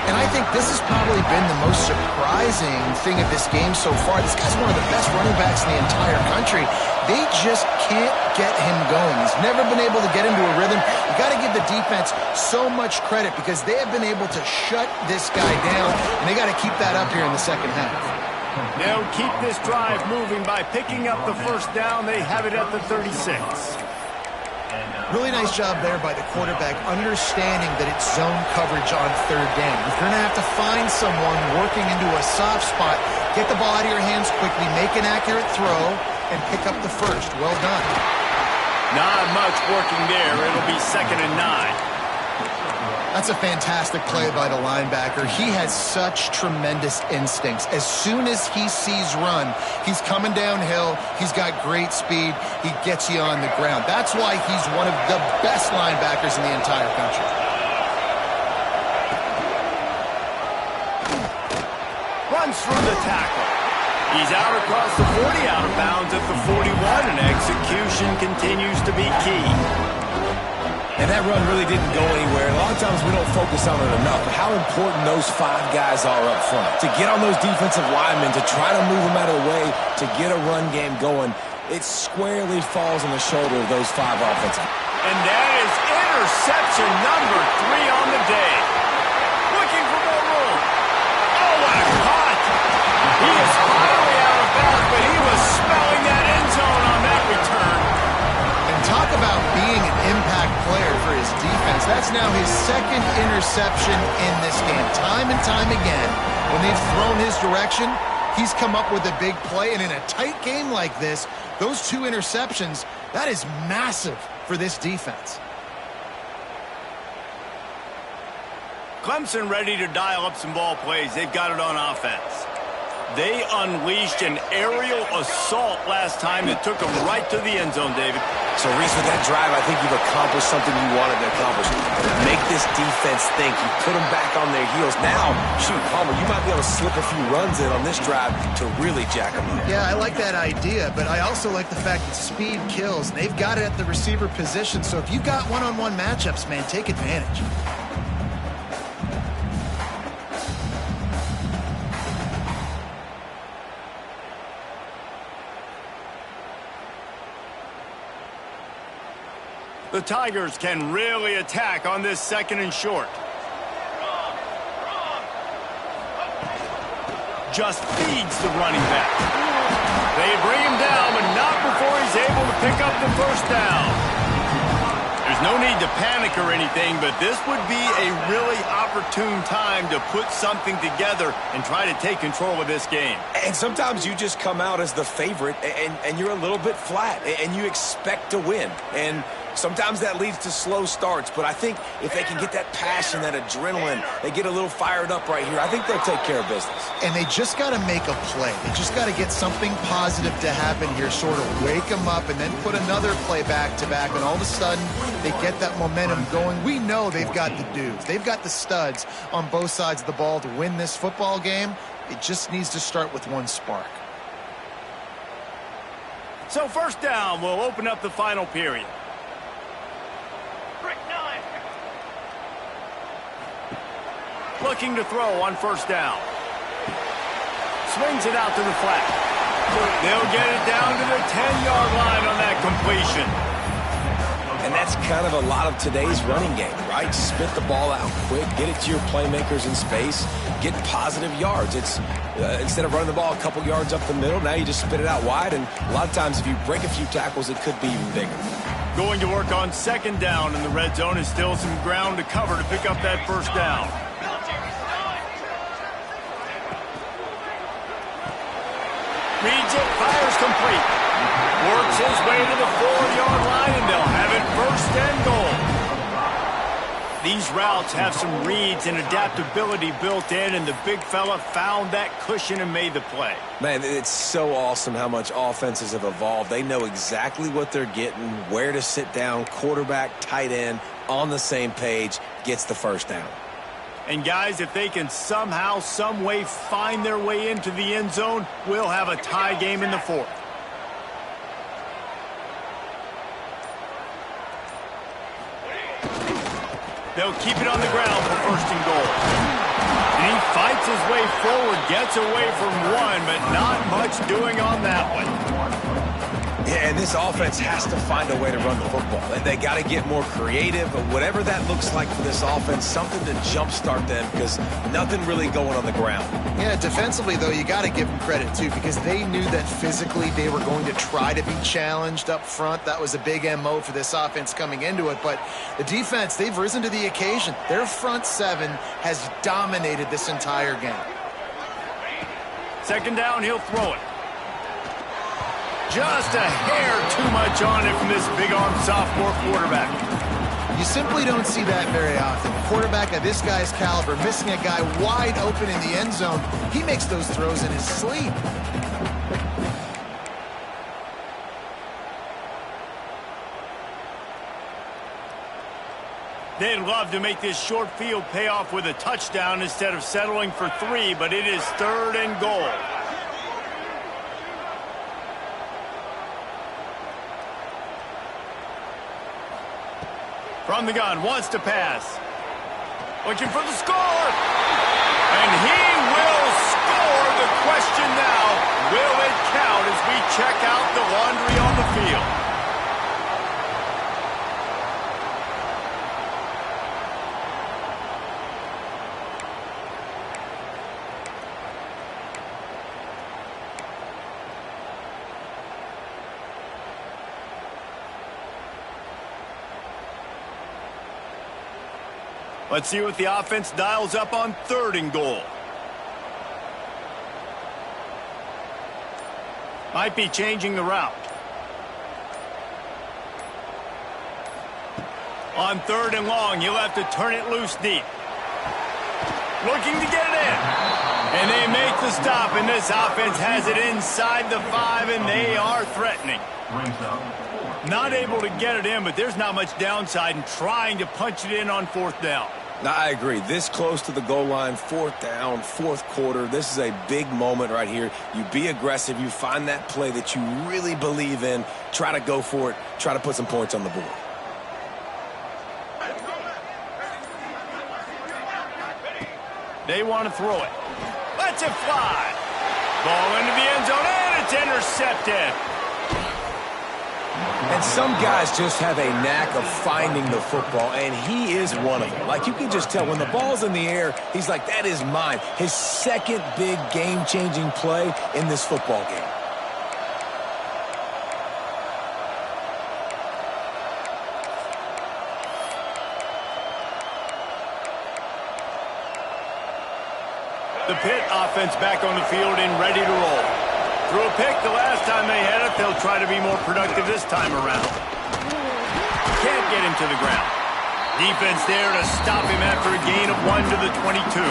And I think this has probably been the most surprising thing of this game so far. This guy's one of the best running backs in the entire country. They just can't get him going. He's never been able to get into a rhythm. You got to give the defense so much credit because they have been able to shut this guy down, and they got to keep that up here in the second half. They'll keep this drive moving by picking up the first down. They have it at the 36. Really nice job there by the quarterback, understanding that it's zone coverage on third down. If you're going to have to find someone working into a soft spot, get the ball out of your hands quickly, make an accurate throw, and pick up the first. Well done. Not much working there. It'll be 2nd and 9. That's a fantastic play by the linebacker. He has such tremendous instincts. As soon as he sees run, he's coming downhill. He's got great speed. He gets you on the ground. That's why he's one of the best linebackers in the entire country. Runs through the tackle. He's out across the 40, out of bounds at the 41, and execution continues to be key. And that run really didn't go anywhere. A lot of times we don't focus on it enough, but how important those 5 guys are up front. To get on those defensive linemen, to try to move them out of the way, to get a run game going, it squarely falls on the shoulder of those 5 offensive. And that is interception number 3 on the day. Looking for more room. Oh, what a caught! He is finally out of bounds, but he was smelling that end zone on that return. Talk about being an impact player for his defense. That's now his 2nd interception in this game. Time and time again, when they've thrown his direction, he's come up with a big play. And in a tight game like this, those 2 interceptions, that is massive for this defense. Clemson ready to dial up some ball plays. They've got it on offense. They unleashed an aerial assault last time that took them right to the end zone, David. So, Reese, with that drive, I think you've accomplished something you wanted to accomplish. Make this defense think. You put them back on their heels. Now, shoot, Palmer, you might be able to slip a few runs in on this drive to really jack them up. Yeah, I like that idea, but I also like the fact that speed kills. They've got it at the receiver position, so if you've got one-on-one matchups, man, take advantage. The Tigers can really attack on this 2nd and short. Just feeds the running back. They bring him down, but not before he's able to pick up the 1st down. There's no need to panic or anything, but this would be a really opportune time to put something together and try to take control of this game. And sometimes you just come out as the favorite, and you're a little bit flat, and you expect to win. And sometimes that leads to slow starts, but I think if they can get that passion, that adrenaline, they get a little fired up right here, I think they'll take care of business. And they just got to make a play. They just got to get something positive to happen here, sort of wake them up and then put another play back-to-back, and all of a sudden they get that momentum going. We know they've got the dudes. They've got the studs on both sides of the ball to win this football game. It just needs to start with one spark. So 1st down will open up the final period. Looking to throw on 1st down. Swings it out to the flat. They'll get it down to the 10-yard line on that completion. And that's kind of a lot of today's running game, right? Spit the ball out quick, get it to your playmakers in space, get positive yards. It's instead of running the ball a couple yards up the middle, now you just spit it out wide, and a lot of times if you break a few tackles, it could be even bigger. Going to work on 2nd down in the red zone, is still some ground to cover to pick up that 1st down. Reads it, fires complete. Works his way to the 4-yard line, and they'll have it 1st and goal. These routes have some reads and adaptability built in, and the big fella found that cushion and made the play. Man, it's so awesome how much offenses have evolved. They know exactly what they're getting, where to sit down, quarterback, tight end, on the same page, gets the 1st down. And guys, if they can somehow, some way find their way into the end zone, we'll have a tie game in the 4th. They'll keep it on the ground for 1st and goal. And he fights his way forward, gets away from one, but not much doing on that one. Yeah, and this offense has to find a way to run the football. They got to get more creative, but whatever that looks like for this offense, something to jumpstart them, because nothing really going on the ground. Yeah, defensively, though, you got to give them credit, too, because they knew that physically they were going to try to be challenged up front. That was a big MO for this offense coming into it, but the defense, they've risen to the occasion. Their front 7 has dominated this entire game. 2nd down, he'll throw it. Just a hair too much on it from this big-armed sophomore quarterback. You simply don't see that very often. A quarterback of this guy's caliber missing a guy wide open in the end zone. He makes those throws in his sleep. They'd love to make this short field pay off with a touchdown instead of settling for 3, but it is 3rd and goal. From the gun, wants to pass. Looking for the score. And he will score. The question now, will it count as we check out the laundry on the field? Let's see what the offense dials up on 3rd and goal. Might be changing the route. On 3rd and long, you'll have to turn it loose deep. Looking to get it in. And they make the stop, and this offense has it inside the 5, and they are threatening. Not able to get it in, but there's not much downside in trying to punch it in on 4th down. Now, I agree. This close to the goal line, 4th down, 4th quarter. This is a big moment right here. You be aggressive. You find that play that you really believe in. Try to go for it. Try to put some points on the board. They want to throw it. Let's it fly. Ball into the end zone, and it's intercepted. And some guys just have a knack of finding the football, and he is one of them. Like, you can just tell when the ball's in the air, he's like, that is mine. His second big game-changing play in this football game. The Pitt offense back on the field and ready to roll. Threw a pick the last time they had it. They'll try to be more productive this time around. Can't get him to the ground. Defense there to stop him after a gain of 1 to the 22.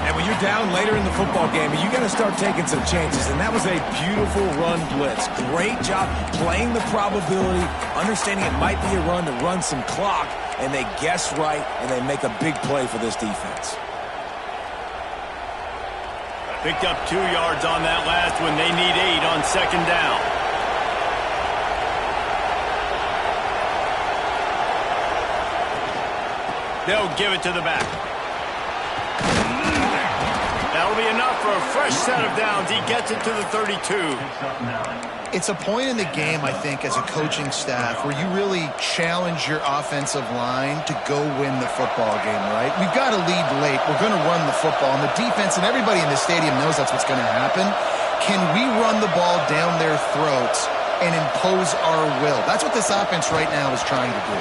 And when you're down later in the football game, you got to start taking some chances. And that was a beautiful run blitz. Great job playing the probability, understanding it might be a run to run some clock, and they guess right, and they make a big play for this defense. Picked up 2 yards on that last one. They need 8 on 2nd down. They'll give it to the back. That'll be enough for a fresh set of downs. He gets it to the 32. It's a point in the game, I think, as a coaching staff where you really challenge your offensive line to go win the football game, right? We've got to lead late. We're going to run the football. And the defense and everybody in the stadium knows that's what's going to happen. Can we run the ball down their throats and impose our will? That's what this offense right now is trying to do.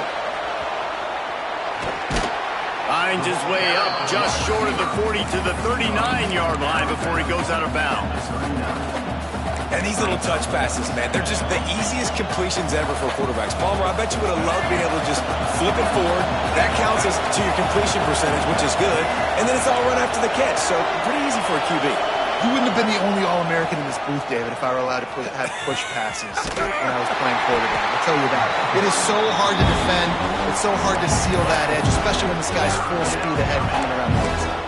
Finds his way up just short of the 40 to the 39-yard line before he goes out of bounds. And these little touch passes, man, they're just the easiest completions ever for quarterbacks. Palmer, I bet you would have loved being able to just flip it forward. That counts as to your completion percentage, which is good. And then it's all run after the catch, so pretty easy for a QB. You wouldn't have been the only All-American in this booth, David, if I were allowed to have push passes when I was playing quarterback. I'll tell you that. It is so hard to defend. It's so hard to seal that edge, especially when this guy's full speed ahead coming around the outside.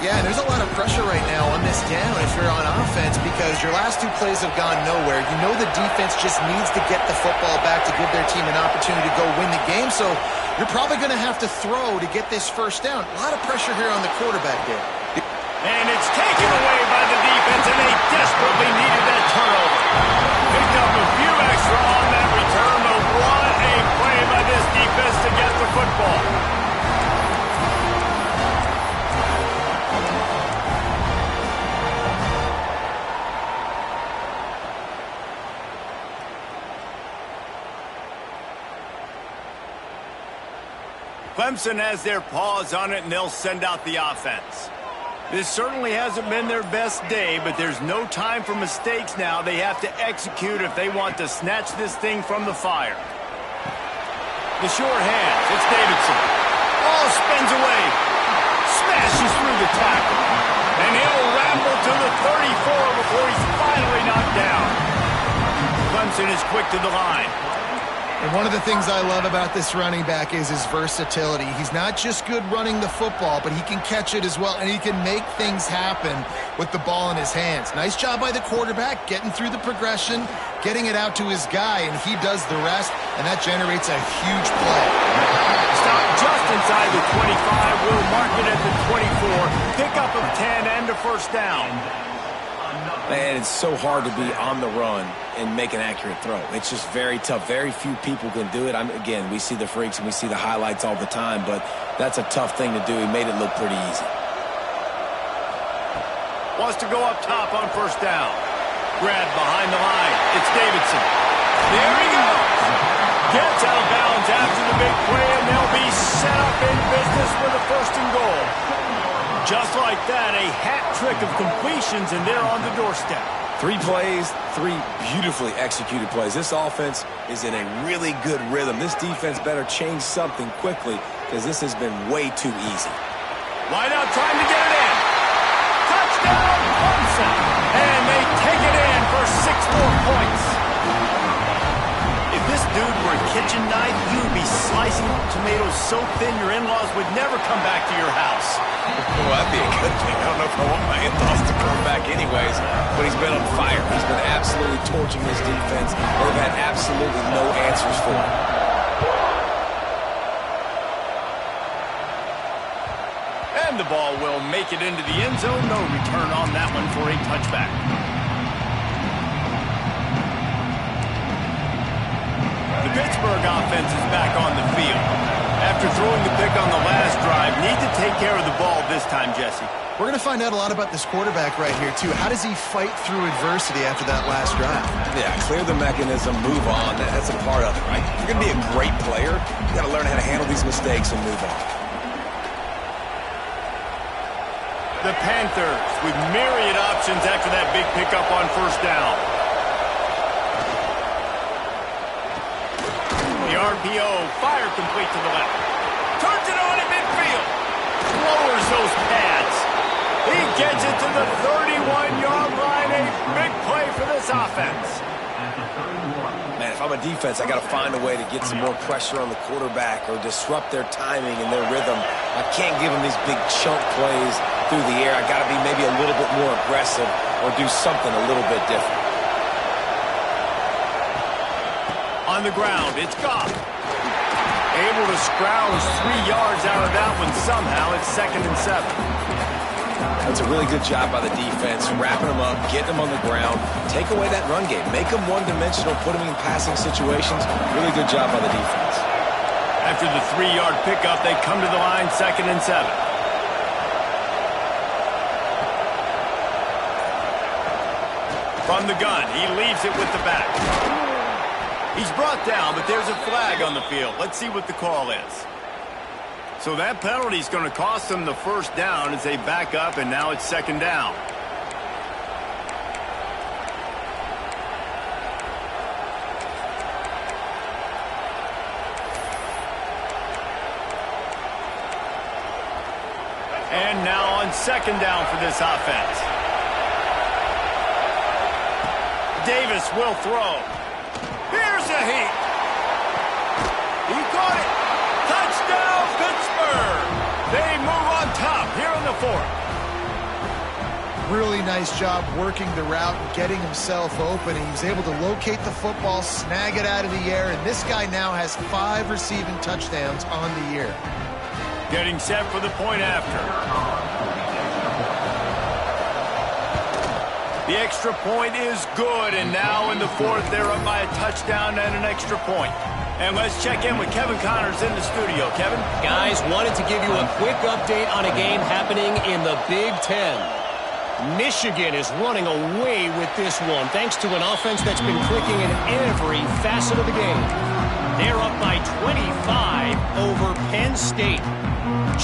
Yeah, and there's a lot of pressure right now on this down if you're on offense because your last 2 plays have gone nowhere. You know the defense just needs to get the football back to give their team an opportunity to go win the game, so you're probably going to have to throw to get this first down. A lot of pressure here on the quarterback there. And it's taken away by the defense, and they desperately needed that turnover. Picked up a few extra on that return, but what a play by this defense to get the football. Clemson has their paws on it, and they'll send out the offense. This certainly hasn't been their best day, but there's no time for mistakes now. They have to execute if they want to snatch this thing from the fire. The short hands. It's Davidson. Oh, spins away. Smashes through the tackle. And he'll ramble to the 34 before he's finally knocked down. Clemson is quick to the line. And one of the things I love about this running back is his versatility. He's not just good running the football, but he can catch it as well, and he can make things happen with the ball in his hands. Nice job by the quarterback, getting through the progression, getting it out to his guy, and he does the rest, and that generates a huge play. Stop just inside the 25. We'll mark it at the 24. Pickup of 10 and a first down. Man, it's so hard to be on the run and make an accurate throw. It's just very tough. Very few people can do it. Again, we see the freaks and we see the highlights all the time, but that's a tough thing to do. He made it look pretty easy. Wants to go up top on first down. Grab behind the line. It's Davidson. There he goes. Gets out of bounds after the big play, and they'll be set up in business with a first and goal. Just like that, a hat trick of completions, and they're on the doorstep. 3 plays, 3 beautifully executed plays. This offense is in a really good rhythm. This defense better change something quickly because this has been way too easy. Wide out trying to get it in. Touchdown, Clemson. And they take it in for 6 more points. If this dude were a kitchen knife, you would be slicing tomatoes so thin your in-laws would never come back to your house. Well, that'd be a good thing. I don't know if I want my in-laws to come back anyways, but he's been on fire. He's been absolutely torching this defense. They've had absolutely no answers for him. And the ball will make it into the end zone. No return on that one for a touchback. The Pittsburgh offense is back on the field. After throwing the pick on the last drive, need to take care of the ball this time, Jesse. We're going to find out a lot about this quarterback right here, too. How does he fight through adversity after that last drive? Yeah, clear the mechanism, move on. That's a part of it, right? If you're going to be a great player, you got to learn how to handle these mistakes and move on. The Panthers with myriad options after that big pickup on first down. The RPO, fire complete to the left. Turns it on at midfield. Lowers those pads. He gets it to the 31-yard line. A big play for this offense. Man, if I'm a defense, I got to find a way to get some more pressure on the quarterback or disrupt their timing and their rhythm. I can't give them these big chunk plays through the air. I got to be maybe a little bit more aggressive or do something a little bit different. On the ground, it's Goff. Able to scrounge 3 yards out of that one somehow. It's 2nd and 7. That's a really good job by the defense, wrapping them up, getting them on the ground, take away that run game, make them one-dimensional, put them in passing situations. Really good job by the defense. After the 3-yard pickup, they come to the line, 2nd and 7. From the gun, he leaves it with the back. He's brought down, but there's a flag on the field. Let's see what the call is. So that penalty is going to cost them the first down as they back up, and now it's 2nd down. And now on 2nd down for this offense. Davis will throw. Here's a heat. He caught it. Touchdown, Pittsburgh. They move on top here in the 4th. Really nice job working the route and getting himself open. He was able to locate the football, snag it out of the air, and this guy now has 5 receiving touchdowns on the year. Getting set for the point after. The extra point is good, and now in the 4th, they're up by a touchdown and an extra point. And let's check in with Kevin Connors in the studio. Kevin? Guys, wanted to give you a quick update on a game happening in the Big Ten. Michigan is running away with this one, thanks to an offense that's been clicking in every facet of the game. They're up by 25 over Penn State.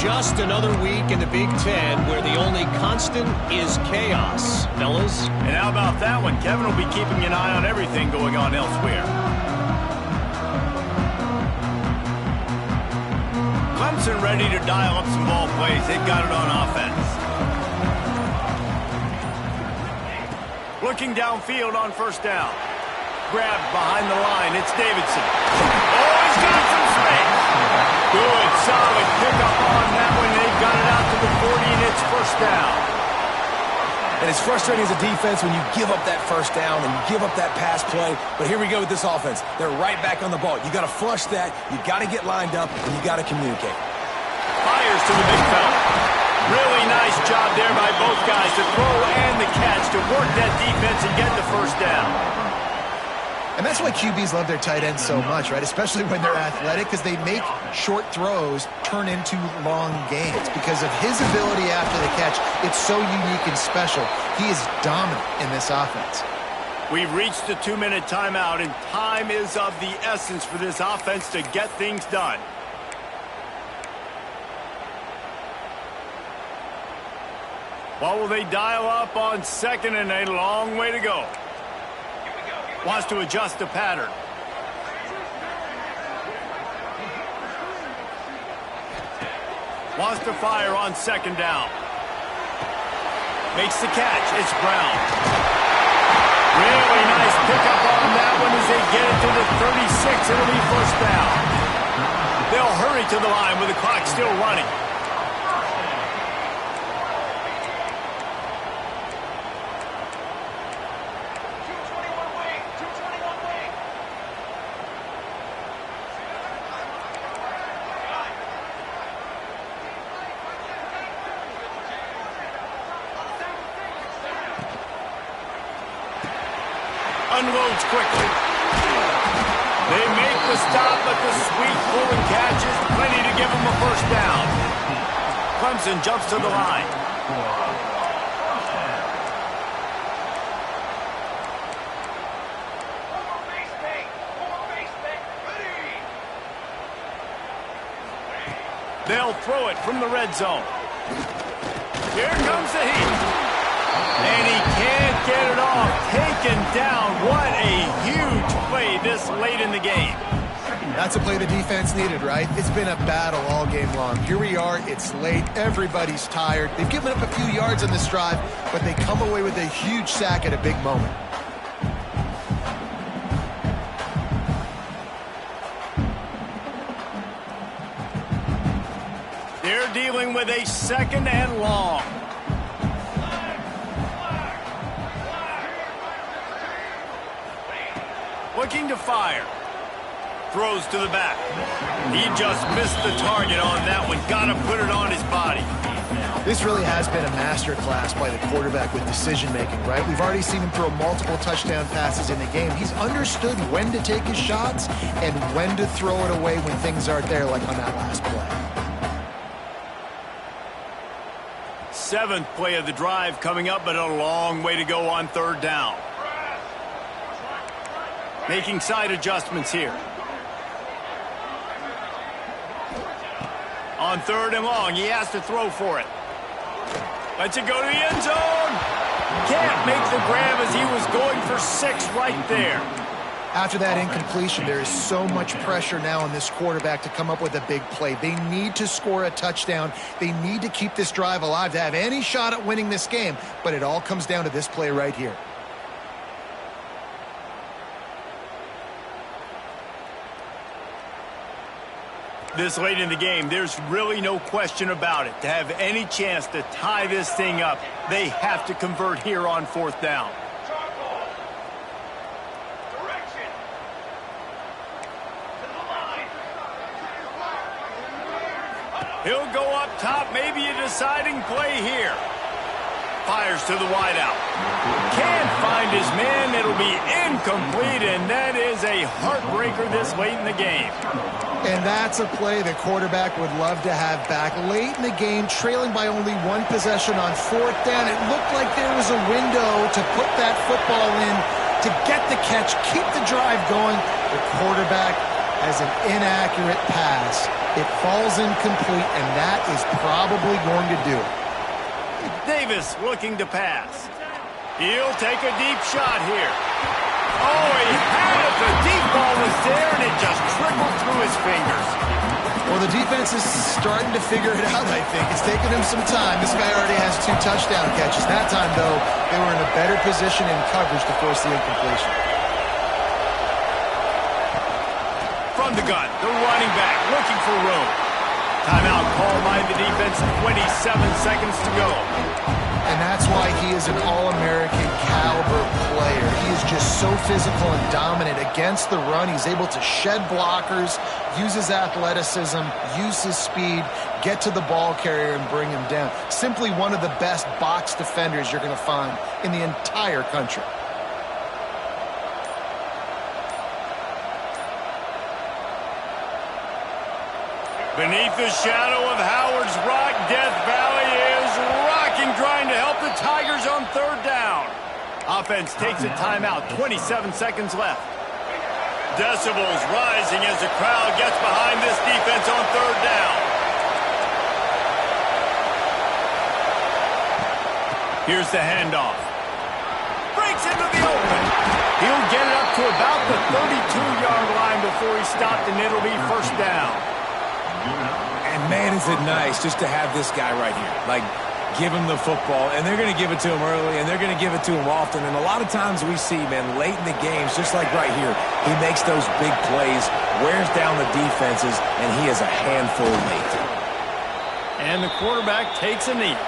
just another week in the Big Ten where the only constant is chaos, fellas. And how about that one? Kevin will be keeping an eye on everything going on elsewhere. Clemson ready to dial up some ball plays. They've got it on offense. Looking downfield on first down. Grabbed behind the line. It's Davidson. Oh, he's got some space. Good, solid pickup on that one. They've got it out to the 40, and it's first down. And it's frustrating as a defense when you give up that first down and you give up that pass play. But here we go with this offense. They're right back on the ball. You got to flush that. You got to get lined up, and you got to communicate. Fires to the big fella. Really nice job there by both guys to throw and the catch to work that defense and get the first down. And that's why QBs love their tight ends so much, right? Especially when they're athletic, because they make short throws turn into long gains. Because of his ability after the catch, it's so unique and special. He is dominant in this offense. We've reached the 2-minute timeout, and time is of the essence for this offense to get things done. What will they dial up on second and a long way to go? Wants to adjust the pattern. Wants to fire on second down. Makes the catch. It's Brown. Really nice pickup on that one as they get it to the 36. It'll be first down. They'll hurry to the line with the clock still running. Unloads quickly. They make the stop, but the sweet pulling catch is plenty to give them a first down. Clemson jumps to the line. They'll throw it from the red zone. Here comes the heat. And he can't get it off. Taken down. What a huge play this late in the game. That's a play the defense needed, right? It's been a battle all game long. Here we are. It's late. Everybody's tired. They've given up a few yards on this drive, but they come away with a huge sack at a big moment. They're dealing with a second and long. Looking to fire. Throws to the back. He just missed the target on that one. Got to put it on his body. This really has been a master class by the quarterback with decision-making, right? We've already seen him throw multiple touchdown passes in the game. He's understood when to take his shots and when to throw it away when things aren't there, like on that last play. 7th play of the drive coming up, but a long way to go on third down. Making side adjustments here. On third and long, he has to throw for it. Lets it go to the end zone. Can't make the grab as he was going for 6 right there. After that incompletion, there is so much pressure now on this quarterback to come up with a big play. They need to score a touchdown. They need to keep this drive alive to have any shot at winning this game. But it all comes down to this play right here. This late in the game, there's really no question about it. To have any chance to tie this thing up, they have to convert here on 4th down. He'll go up top, maybe a deciding play here. Fires to the wideout. Can't find his man. It'll be incomplete, and that is a heartbreaker this late in the game. And that's a play the quarterback would love to have back. Late in the game, trailing by only 1 possession on 4th down. It looked like there was a window to put that football in, to get the catch, keep the drive going. The quarterback as an inaccurate pass. It falls incomplete, and that is probably going to do it. Davis looking to pass. He'll take a deep shot here. Oh, he had it. The deep ball was there, and it just trickled through his fingers. Well, the defense is starting to figure it out, I think. It's taken him some time. This guy already has 2 touchdown catches. That time, though, they were in a better position in coverage to force the incompletion. From the gun, the running back looking for room. Timeout called by the defense, 27 seconds to go. And that's why he is an All-American caliber player. He is just so physical and dominant against the run. He's able to shed blockers, use his athleticism, use his speed, get to the ball carrier and bring him down. Simply one of the best box defenders you're going to find in the entire country. Beneath the shadow of Howard's Rock, Death Valley is rocking, trying to help the Tigers on 3rd down. Offense takes a timeout, 27 seconds left. Decibels rising as the crowd gets behind this defense on 3rd down. Here's the handoff. Breaks into the open. He'll get it up to about the 32-yard line before he's stopped, and it'll be 1st down. And man, is it nice just to have this guy right here. Like, give him the football, and they're going to give it to him early, and they're going to give it to him often. And a lot of times we see, man, late in the games, just like right here, he makes those big plays, wears down the defenses, and he is a handful late. And the quarterback takes a knee.